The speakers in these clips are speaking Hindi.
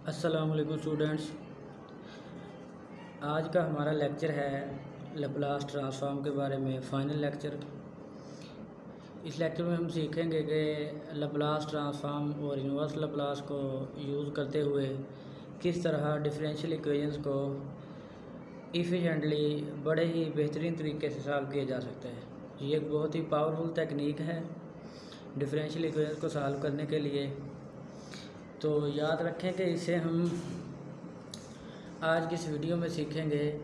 अस्सलाम वालेकुम स्टूडेंट्स। आज का हमारा लेक्चर है लैप्लास ट्रांसफॉर्म के बारे में, फाइनल लेक्चर। इस लेक्चर में हम सीखेंगे कि लैप्लास ट्रांसफॉर्म और इनवर्स लैप्लास को यूज़ करते हुए किस तरह डिफरेंशियल इक्वेशंस को इफ़िशेंटली बड़े ही बेहतरीन तरीके से सॉल्व किया जा सकता है। ये एक बहुत ही पावरफुल टेक्निक है डिफरेंशियल इक्वेशंस को सॉल्व करने के लिए। तो याद रखें कि इसे हम आज की इस वीडियो में सीखेंगे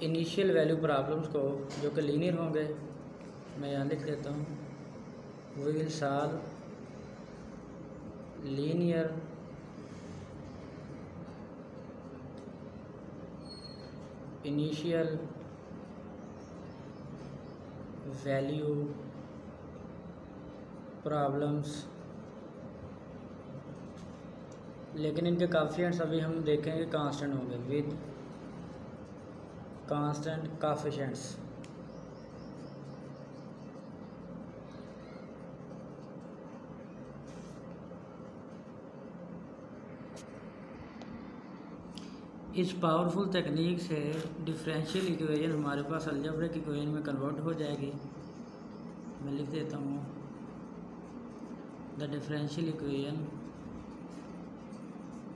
इनिशियल वैल्यू प्रॉब्लम्स को, जो कि लीनियर होंगे। मैं यहाँ लिख देता हूँ, we will solve linear initial value problems. लेकिन इनके कोएफिशिएंट्स अभी हम देखेंगे कांस्टेंट होंगे, विद कांस्टेंट कोएफिशिएंट्स। इस पावरफुल टेक्निक से डिफरेंशियल इक्वेशन हमारे पास अलजेब्रिक इक्वेशन में कन्वर्ट हो जाएगी। मैं लिख देता हूँ, the differential equation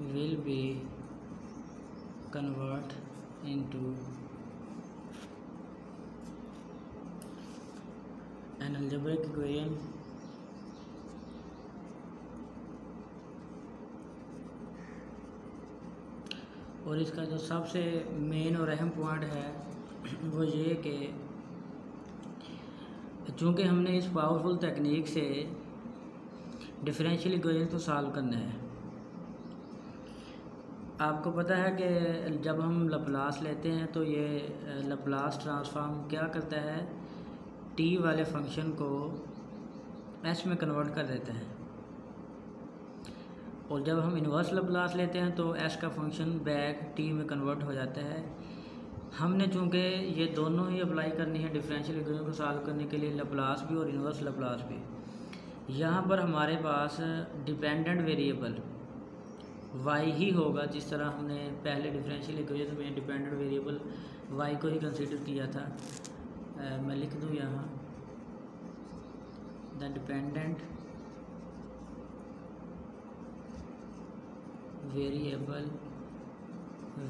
will be convert into an algebraic equation और इसका जो सबसे मेन और अहम पॉइंट है वो ये कि चूँकि हमने इस पावरफुल टेक्निक से डिफरेंशियल इक्वेशन को सॉल्व करना है। आपको पता है कि जब हम लैप्लास लेते हैं तो ये लैप्लास ट्रांसफॉर्म क्या करता है, टी वाले फंक्शन को एस में कन्वर्ट कर देता है। और जब हम इन्वर्स लैप्लास लेते हैं तो एस का फंक्शन बैक टी में कन्वर्ट हो जाता है। हमने चूँकि ये दोनों ही अप्लाई करनी है डिफरेंशियल इक्वेशन को सॉल्व करने के लिए, लैप्लास भी और इन्वर्स लैप्लास भी। यहाँ पर हमारे पास डिपेंडेंट वेरिएबल y ही होगा, जिस तरह हमने पहले डिफरेंशियल इक्वेशन में डिपेंडेंट वेरिएबल y को ही कंसीडर किया था। मैं लिख दूँ यहाँ, the dependent variable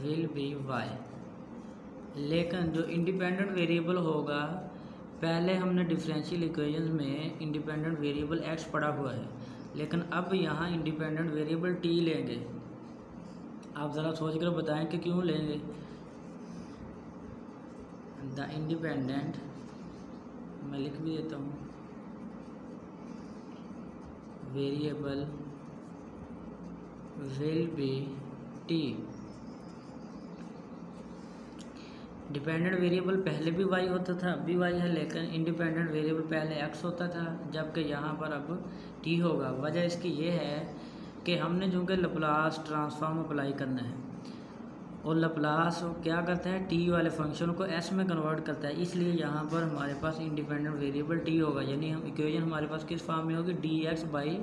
will be y। लेकिन जो इंडिपेंडेंट वेरिएबल होगा, पहले हमने डिफरेंशियल इक्वेशन में इंडिपेंडेंट वेरिएबल x पड़ा हुआ है, लेकिन अब यहाँ इंडिपेंडेंट वेरिएबल t लेंगे। आप ज़रा सोच कर बताएं कि क्यों लेंगे। द इंडिपेंडेंट, मैं लिख भी देता हूँ, variable will be t। Dependent variable पहले भी y होता था, अब भी y है, लेकिन इंडिपेंडेंट वेरिएबल पहले x होता था, जबकि यहाँ पर अब t होगा। वजह इसकी ये है कि हमने जो कि लैप्लास ट्रांसफॉर्म अप्लाई करना है, और लैप्लास क्या करता है, t वाले फंक्शन को s में कन्वर्ट करता है। इसलिए यहाँ पर हमारे पास इंडिपेंडेंट वेरिएबल t होगा, यानी हम इक्वेशन हमारे पास किस फॉर्म में होगी, dy बाई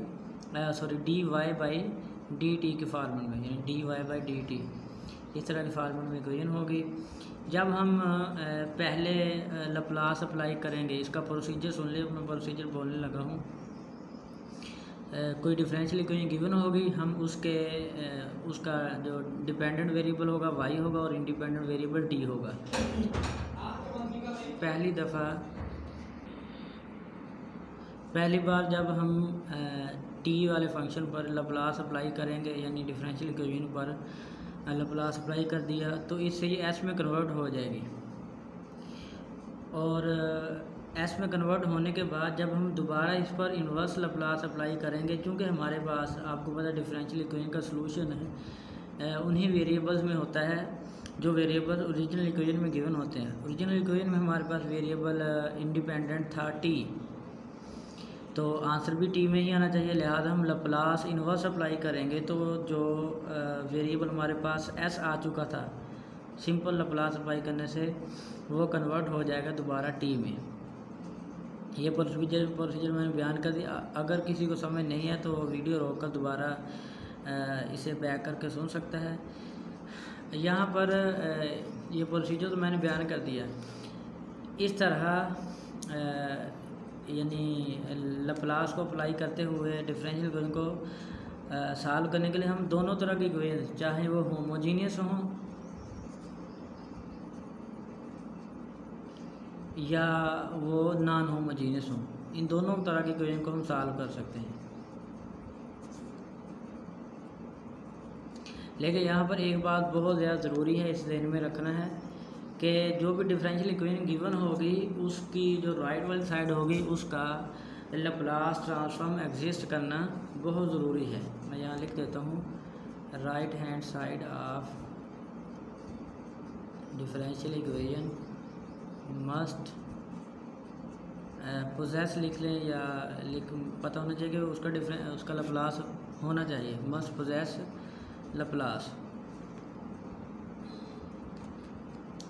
dt के फॉर्मेट में, यानी dy बाई dt इस तरह के फॉर्मेट में इक्वेशन होगी। जब हम पहले लैप्लास अप्लाई करेंगे, इसका प्रोसीजर सुन ले, मैं प्रोसीजर बोलने लगा हूँ। कोई डिफरेंशियल इक्वेशन गिवन होगी, हम उसका जो डिपेंडेंट वेरिएबल होगा y होगा और इंडिपेंडेंट वेरिएबल t होगा। पहली बार जब हम t वाले फंक्शन पर लैप्लास अप्लाई करेंगे, यानी डिफरेंशियल इक्वेशन पर लैप्लास अप्लाई कर दिया, तो इससे ये s में कन्वर्ट हो जाएगी। और s में कन्वर्ट होने के बाद जब हम दोबारा इस पर इन्वर्स लैप्लास अप्लाई करेंगे, क्योंकि हमारे पास आपको पता है डिफरेंशियल इक्वेशन का सलूशन है उन्हीं वेरिएबल्स में होता है जो वेरिएबल ओरिजिनल इक्वेशन में गिवन होते हैं। ओरिजिनल इक्वेशन में हमारे पास वेरिएबल इंडिपेंडेंट था t, तो आंसर भी t में ही आना चाहिए। लिहाजा हम लैप्लास इन्वर्स अप्लाई करेंगे तो जो वेरिएबल हमारे पास s आ चुका था, सिंपल लैप्लास अप्लाई करने से वो कन्वर्ट हो जाएगा दोबारा t में। ये प्रोसीजर मैंने बयान कर दिया। अगर किसी को समझ नहीं है तो वीडियो रोक कर दोबारा इसे बैक करके सुन सकता है। यहाँ पर ये प्रोसीजर तो मैंने बयान कर दिया। इस तरह यानी लप्लास को अप्लाई करते हुए डिफरेंशियल इक्वेशन को सॉल्व करने के लिए हम दोनों तरह की इक्वेशन, चाहे वो होमोजीनियस हों या वो नॉन होमोजीनियस हों, इन दोनों तरह की इक्वेशन को हम सॉल्व कर सकते हैं। लेकिन यहाँ पर एक बात बहुत ज़्यादा ज़रूरी है, इस ध्यान में रखना है कि जो भी डिफरेंशियल इक्वेशन गिवन होगी उसकी जो राइट वाली साइड होगी उसका लैप्लास ट्रांसफॉर्म एग्जिस्ट करना बहुत ज़रूरी है। मैं यहाँ लिख देता हूँ, right hand side of differential equation must possess लिख लें या पता होना चाहिए कि उसका लैप्लास होना चाहिए, मस्ट पोजेस लैप्लास।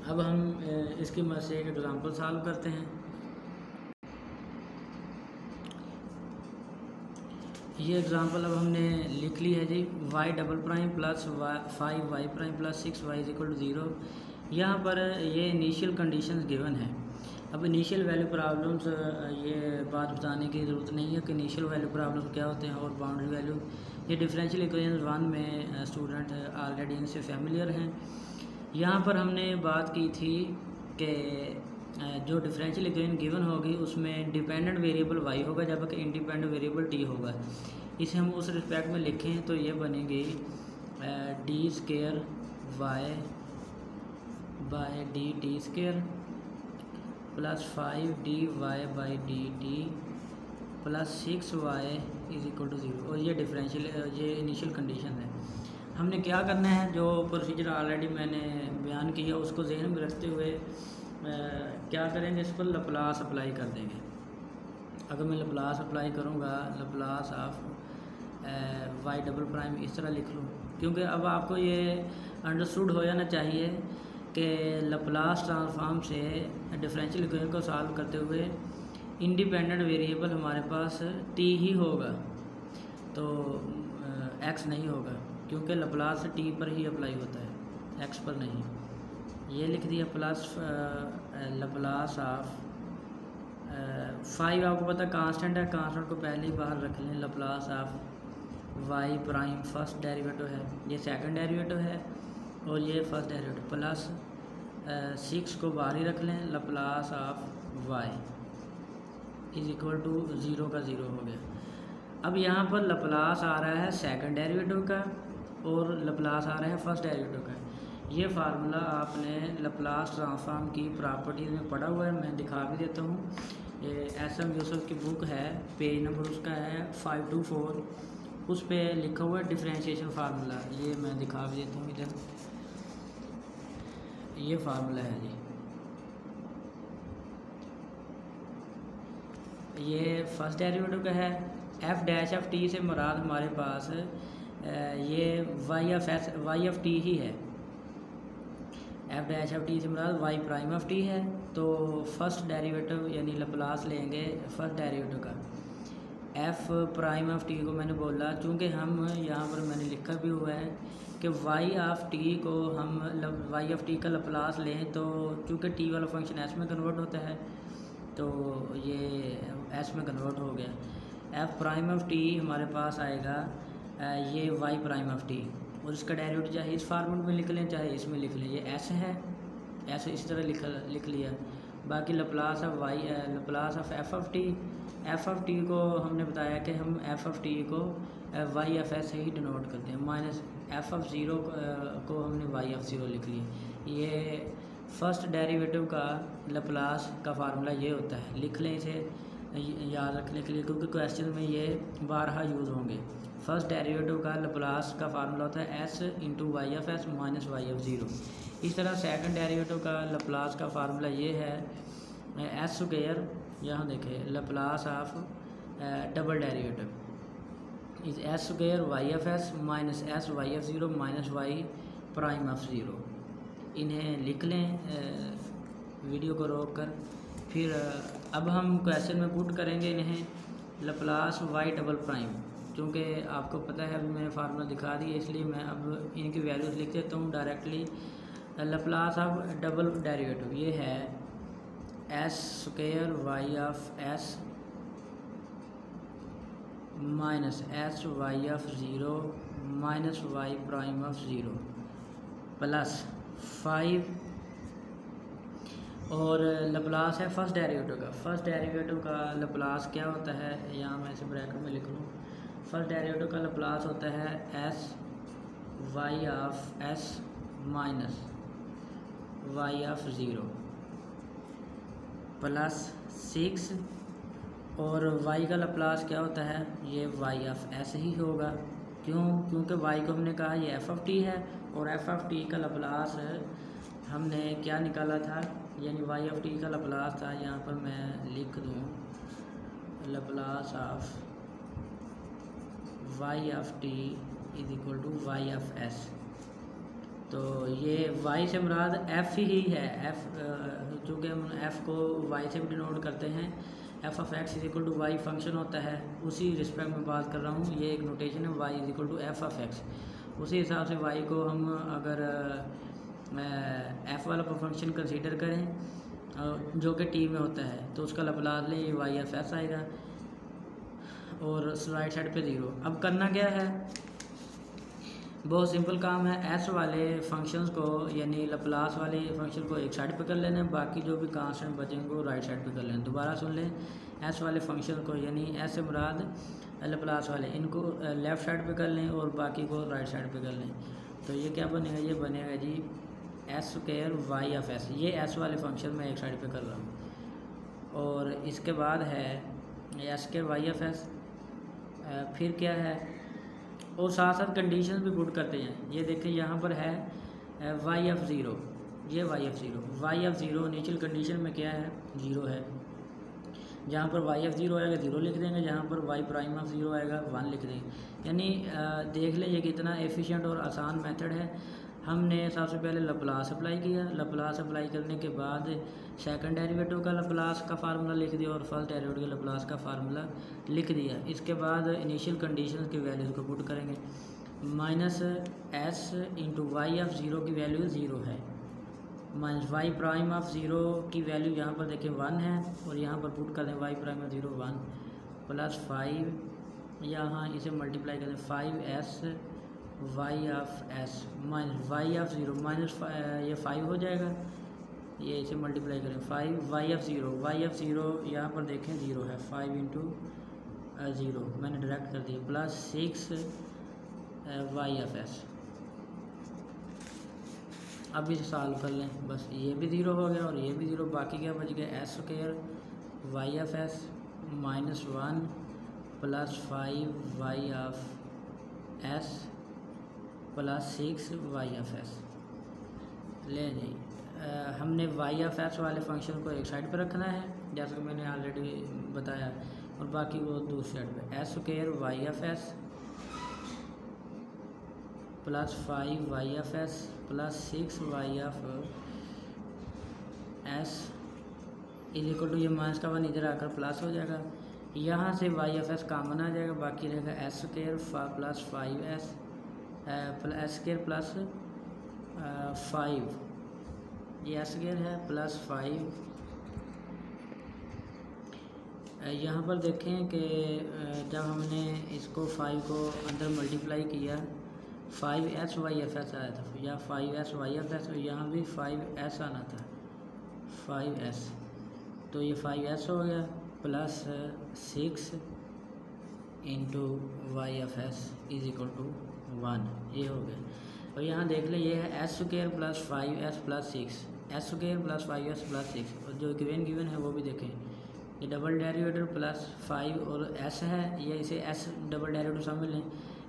अब हम इसकी मदद से एक एग्जांपल सॉल्व करते हैं। ये एग्जांपल अब हमने लिख ली है जी, y double prime plus 5y prime plus 6y is equal to 0। यहाँ पर ये इनिशियल कंडीशंस गिवन है। अब इनिशियल वैल्यू प्रॉब्लम्स, ये बात बताने की ज़रूरत नहीं है कि इनिशियल वैल्यू प्रॉब्लम्स क्या होते हैं और बाउंड्री वैल्यू। ये डिफरेंशियल इक्वेशन 1 में स्टूडेंट ऑलरेडी इनसे फैमिलियर हैं। यहाँ पर हमने बात की थी कि जो डिफरेंशियल इक्वेशन गिवन होगी उसमें डिपेंडेंट वेरिएबल y होगा जबकि इंडिपेंडेंट वेरिएबल t होगा। इसे हम उस रिस्पेक्ट में लिखें तो ये बनेगी D square y by D T square plus 5dy by D T plus 6y is equal to 0। और ये डिफरेंशियल, ये इनिशियल कंडीशन है। हमने क्या करना है, जो प्रोसीजर ऑलरेडी मैंने बयान किया उसको जहन में रखते हुए क्या करेंगे, इस पर लैप्लास अप्लाई कर देंगे। अगर मैं लैप्लास अप्लाई करूँगा, Laplace of y double prime इस तरह लिख लूँ, क्योंकि अब आपको ये अंडरस्टूड हो जाना चाहिए कि लैप्लास ट्रांसफॉर्म से डिफरेंशियल इक्वेशन को सॉल्व करते हुए इंडिपेंडेंट वेरिएबल हमारे पास t ही होगा, तो x नहीं होगा, क्योंकि लैप्लास t पर ही अप्लाई होता है, x पर नहीं। ये लिख दिया प्लस लैप्लास ऑफ 5 आपको पता कांस्टेंट है, कांस्टेंट को पहले ही बाहर रख लें। Laplace of y prime first derivative है, ये सेकंड डेरिवेटिव है और ये फर्स्ट डेरिवेटिव, प्लस 6 को बाहर ही रख लें। Laplace of y is equal to 0 का 0 हो गया। अब यहाँ पर लैप्लास आ रहा है सेकंड डेरिवेटिव का और लैप्लास आ रहा है फर्स्ट डेरिवेटिव का। ये फार्मूला आपने लैप्लास ट्रांसफॉर्म की प्रॉपर्टीज़ में पढ़ा हुआ है, मैं दिखा भी देता हूँ। ये एस.एम. यूसुफ की बुक है, पेज नंबर उसका है 524, उस पर लिखा हुआ है डिफरेंशिएशन फार्मूला। ये मैं दिखा भी देता हूँ इधर, ये फार्मूला है जी। ये फर्स्ट डेरिवेटिव का है, एफ डैश ऑफ टी से मुराद हमारे पास ये वाई ऑफ टी ही है। एफ डैश ऑफ टी से मुराद वाई प्राइम ऑफ टी है। तो फर्स्ट डेरिवेटिव यानी लैप्लास लेंगे फर्स्ट डेरिवेटिव का। एफ प्राइम ऑफ टी को मैंने बोला, चूँकि हम यहाँ पर मैंने लिखा भी हुआ है कि वाई ऑफ टी को हम वाई ऑफ टी का लैप्लास लें तो चूँकि टी वाला फंक्शन एस में कन्वर्ट होता है तो ये एस में कन्वर्ट हो गया। एफ प्राइम ऑफ टी हमारे पास आएगा ये वाई प्राइम ऑफ टी, और इसका डेरिवेटिव चाहे इस फार्मूले में लिख लें चाहे इसमें लिख लें। ये एस है, एस इस तरह लिख लिया। बाकी Laplace of Y, Laplace of F of T, F of T को हमने बताया कि हम एफ ऑफ टी को वाई एफ एस से ही डिनोट करते हैं, माइनस एफ ऑफ ज़ीरो को हमने वाई ऑफ ज़ीरो लिख लिया। ये फर्स्ट डेरिवेटिव का लैप्लास का फार्मूला ये होता है, लिख लें इसे याद रखने के लिए, क्योंकि क्वेश्चन में ये बारहा यूज़ होंगे। फर्स्ट डेरिवेटिव का लैप्लास का फार्मूला होता है S into Y F S minus Y F zero. इस तरह सेकंड डेरिवेटिव का लैप्लास का फार्मूला ये है एस स्क्वायर, यहाँ देखें Laplace of double derivative is S square Y F S minus S Y F zero minus Y prime of zero. इन्हें लिख लें वीडियो को रोक कर। फिर अब हम क्वेश्चन में पुट करेंगे इन्हें लैप्लास वाई डबल प्राइम क्योंकि आपको पता है अभी मैंने फार्मूला दिखा दिया, इसलिए मैं अब इनकी वैल्यूज़ लिख देता हूँ directly. Laplace of double derivative ये है S square Y of S minus S Y of zero minus Y prime of zero plus 5, और लैप्लास है फर्स्ट डेरिवेटिव का। फर्स्ट डेरिवेटिव का लैप्लास क्या होता है, यहाँ मैं इसे ब्रैकेट में लिख लूँ। फर्स्ट डेरिवेटिव का लैप्लास होता है S Y of S minus Y of zero plus 6, और y का लैप्लास क्या होता है, ये y ऑफ s ही होगा। क्यों? क्योंकि y को हमने कहा ये एफ ऑफ टी है, और एफ ऑफ टी का लैप्लास हमने क्या निकाला था, यानी y ऑफ टी का लैप्लास था, यहाँ पर मैं लिख दूँ Laplace of y of T is equal to y of s। तो ये y से मुराद f ही है, f चूँकि हम f को y से भी डिनोट करते हैं। F of X is equal to Y function होता है, उसी रिस्पेक्ट में बात कर रहा हूँ। ये एक नोटेशन है, Y is equal to F of X. उसी हिसाब से वाई को हम अगर एफ वाला फंक्शन कंसीडर करें जो कि टी में होता है, तो उसका लैप्लास लें, ये वाई एफ एस आएगा, और राइट साइड पे ज़ीरो। अब करना क्या है, बहुत सिंपल काम है। एस वाले फंक्शंस को यानी लैप्लास वाले फंक्शन को एक साइड पे कर लेना, बाकी जो भी कांस्टेंट बचेंगे वो राइट साइड पे कर लेना। दोबारा सुन लें, एस वाले फंक्शन को यानी एस से मुराद लैप्लास वाले, इनको लेफ़्ट साइड पे कर लें और बाकी को राइट साइड पे कर लें। तो ये क्या बनेगा, ये बनेगा जी S square Y of S. ये एस वाले फंक्शन में एक साइड पे कर रहा हूँ, और इसके बाद है S square Y of S. फिर क्या है, और साथ साथ कंडीशन भी पुट करते हैं। ये देखें यहाँ पर है वाई ऑफ ज़ीरो, ये Y of zero. Y of zero initial condition में क्या है, ज़ीरो है। जहाँ पर वाई ऑफ ज़ीरो आएगा 0 लिख देंगे, जहाँ पर वाई प्राइम ऑफ ज़ीरो आएगा 1 लिख देंगे। यानी देख लें ये कितना एफिशिएंट और आसान मेथड है। हमने सबसे पहले लैप्लास अप्लाई किया, लैप्लास अप्लाई करने के बाद सेकंड डेरिवेटिव का लैप्लास का फार्मूला लिख दिया और फर्स्ट डेरिवेटिव का लैप्लास का फार्मूला लिख दिया। इसके बाद इनिशियल कंडीशंस की वैल्यूज़ को पुट करेंगे। Minus S into Y of zero की वैल्यू 0 है, minus Y prime of zero की वैल्यू यहाँ पर देखें 1 है, और यहाँ पर पुट कर दें Y prime of zero 1 plus 5, यहाँ इसे मल्टीप्लाई करें 5s Y of S minus Y of zero minus ये 5 हो जाएगा, ये इसे मल्टीप्लाई करें 5 वाई ऑफ ज़ीरो यहाँ पर देखें 0 है, 5 इंटू 0 मैंने डायरेक्ट कर दिया, प्लस 6 वाई ऑफ एस। अब इसे सॉल्व कर लें, बस ये भी 0 हो गया और ये भी 0, बाकी क्या बच गया, S square Y of S minus 1 plus 5 Y of S plus 6 Y of S. ले जी, हमने वाई ऑफ एस वाले फंक्शन को एक साइड पर रखना है जैसा कि मैंने ऑलरेडी बताया, और बाकी वो दूसरी साइड पे। S square Y of S plus 5 Y of S plus 6 Y of S is equal to, ये माइनस का 1 इधर आकर प्लस हो जाएगा, यहाँ से वाई ऑफ एस कॉमन आ जाएगा, बाकी रहेगा S square plus 5s S square plus 5, ये एस स्क्वायर है प्लस 5। यहाँ पर देखें कि जब हमने इसको 5 को अंदर मल्टीप्लाई किया 5s वाई एफ एस आया था, या 5s वाई एफ एस, यहाँ भी 5s आना था 5s, तो ये 5s हो गया plus 6 into Y F S is equal to 1, ये हो गया। और यहाँ देख लें ये है S square plus 5s plus 6, S square plus 5s plus 6, और जो गिवन है वो भी देखें, ये डबल डेरिवेटिव प्लस 5 और s है, ये इसे s डबल डेरिवेटिव समझ लें,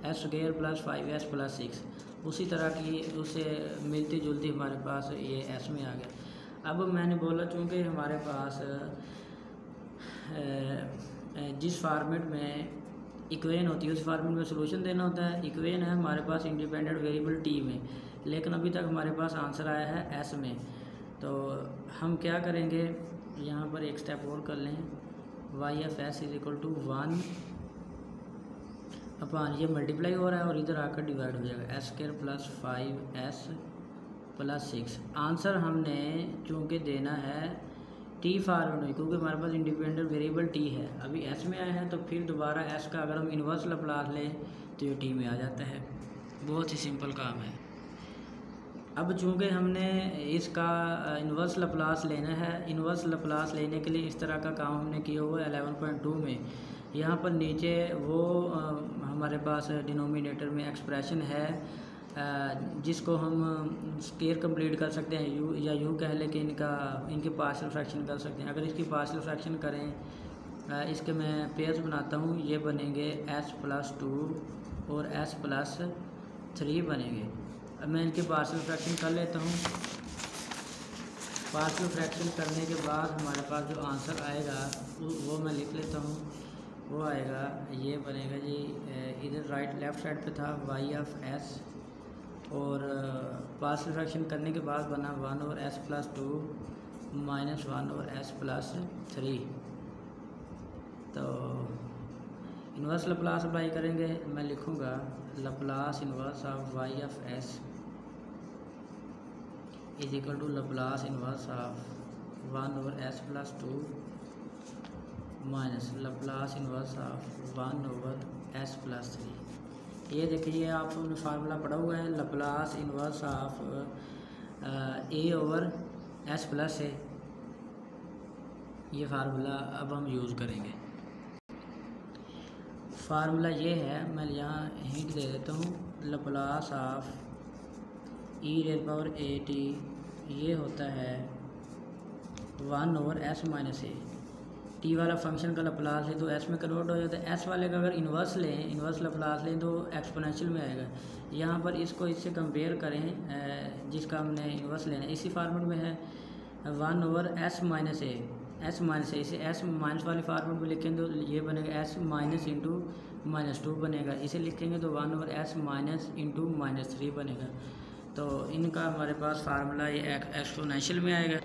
S square plus 5s plus 6, उसी तरह की उससे मिलती जुलती हमारे पास ये s में आ गया। अब मैंने बोला चूँकि हमारे पास जिस फार्मेट में इक्वेशन होती है उस फार्मूले में सोल्यूशन देना होता है। इक्वेशन है हमारे पास इंडिपेंडेंट वेरिएबल टी में, लेकिन अभी तक हमारे पास आंसर आया है एस में। तो हम क्या करेंगे, यहाँ पर एक स्टेप और कर लें, Y F S is equal to 1 upon ये मल्टीप्लाई हो रहा है और इधर आकर डिवाइड हो जाएगा S square plus 5s plus 6। Answer हमने चूँकि देना है टी फॉर्मेट में, क्योंकि हमारे पास इंडिपेंडेंट वेरिएबल टी है। अभी एस में आया है तो फिर दोबारा एस का अगर हम इन्वर्स लैप्लास लें तो ये टी में आ जाता है। बहुत ही सिंपल काम है। अब चूँकि हमने इसका इन्वर्स लैप्लास लेना है, इन्वर्स लैप्लास लेने के लिए इस तरह का काम हमने किया हुआ है 11.2 में। यहाँ पर नीचे वो हमारे पास डिनोमिनेटर में एक्सप्रेशन है जिसको हम स्क्वायर कंप्लीट कर सकते हैं, यू या यूँ कह लें कि इनके पार्शियल फ्रैक्शन कर सकते हैं। अगर इसकी पार्शियल फ्रैक्शन करें, इसके मैं पेयर्स बनाता हूँ, ये बनेंगे s+2 और s+3 बनेंगे। अब मैं इनके पार्शियल फ्रैक्शन कर लेता हूँ। पार्शियल फ्रैक्शन करने के बाद हमारे पास जो आंसर आएगा वो मैं लिख लेता हूँ। वो आएगा, ये बनेगा जी, इधर राइट लेफ़्ट साइड पे था y(s) और पार्शियल फ्रैक्शन करने के बाद बना 1/s+2 माइनस 1/s+3। तो इन्वर्स लैप्लास अप्लाई करेंगे, मैं लिखूँगा Laplace inverse of y(s) is equal to Laplace inverse of 1/s+2 minus Laplace inverse of 1/s+3। ये देखिए आपने फार्मूला पढ़ा हुआ है, लैप्लास इन्वर्स ऑफ a/s+a। ये फार्मूला अब हम यूज़ करेंगे। फार्मूला ये है, मैं यहाँ हिंट दे देता हूँ, लैप्लास ऑफ e⁻at ये होता है 1/s-a। टी वाला फंक्शन का लैप्लास है तो एस में कन्वर्ट हो जाता है। एस वाले का अगर इन्वर्स लें, इन्वर्स लैप्लास लें तो एक्सपोनेंशियल में आएगा। यहाँ पर इसको इससे कंपेयर करें जिसका हमने इन्वर्स लेना है, इसी फार्मेट में है 1/s-a। s-a इसे s माइनस वाले फार्मेट में लिखेंगे तो ये बनेगा s माइनस इंटू -2 बनेगा। इसे लिखेंगे तो 1/s माइनस इंटू -3 बनेगा। तो इनका हमारे पास फार्मूला ये एक्सपोनेंशियल में आएगा।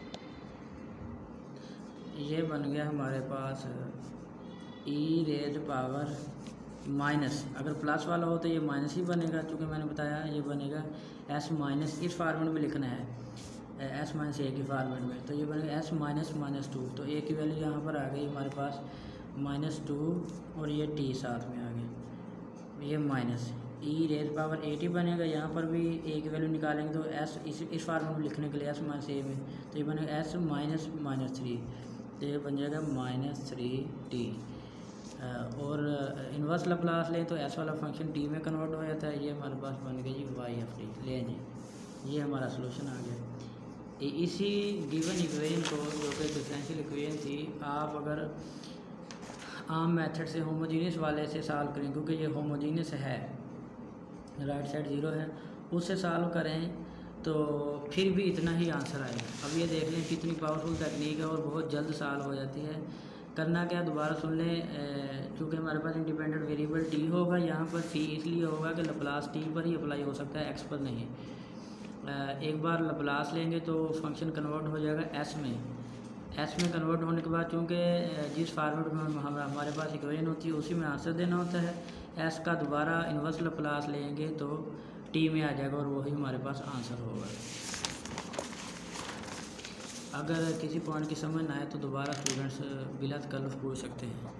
ये बन गया हमारे पास e⁻, अगर प्लस वाला हो तो ये माइनस ही बनेगा, चूँकि मैंने बताया ये बनेगा s माइनस, इस फार्मेट में लिखना है s-a की फार्मेट में, तो ये बनेगा s माइनस -2। तो a की वैल्यू यहाँ पर आ गई हमारे पास -2 और ये t साथ में आ गया, ये माइनस e⁻at बनेगा। यहाँ पर भी a की वैल्यू निकालेंगे तो s इस फार्मेट में लिखने के लिए s माइनस a में, तो ये बनेगा s माइनस -3, तो ये बन जाएगा -3t। और इन्वर्स लैप्लास लें तो s वाला फंक्शन t में कन्वर्ट हो जाता है। ये हमारे पास बन गया जी y(f)t। ले जी, ये हमारा सलूशन आ गया। इसी गिवन इक्वेशन को, जो कि डिफरेंशियल इक्वेशन थी, आप अगर आम मेथड से होमोजीनियस वाले से सॉल्व करें, क्योंकि ये होमोजीनियस है, राइट साइड 0 है, उससे सॉल्व करें तो फिर भी इतना ही आंसर आएगा। अब ये देख लें कितनी पावरफुल तकनीक है और बहुत जल्द सॉल्व हो जाती है। करना क्या, दोबारा सुन लें, चूँकि हमारे पास इंडिपेंडेंट वेरिएबल टी होगा, यहाँ पर टी इसलिए होगा कि लैप्लास टी पर ही अप्लाई हो सकता है, एक्स पर नहीं। एक बार लैप्लास लेंगे तो फंक्शन कन्वर्ट हो जाएगा एस में। एस में कन्वर्ट होने के बाद चूँकि जिस फार्मेट में हमारे पास इक्वेशन होती है उसी में आंसर देना होता है, एस का दोबारा इन्वर्स लैप्लास लेंगे तो टी में आ जाएगा और वही हमारे पास आंसर होगा। अगर किसी पॉइंट की समझ ना आए तो दोबारा स्टूडेंट्स बिला तकल्लुफ़ पूछ सकते हैं।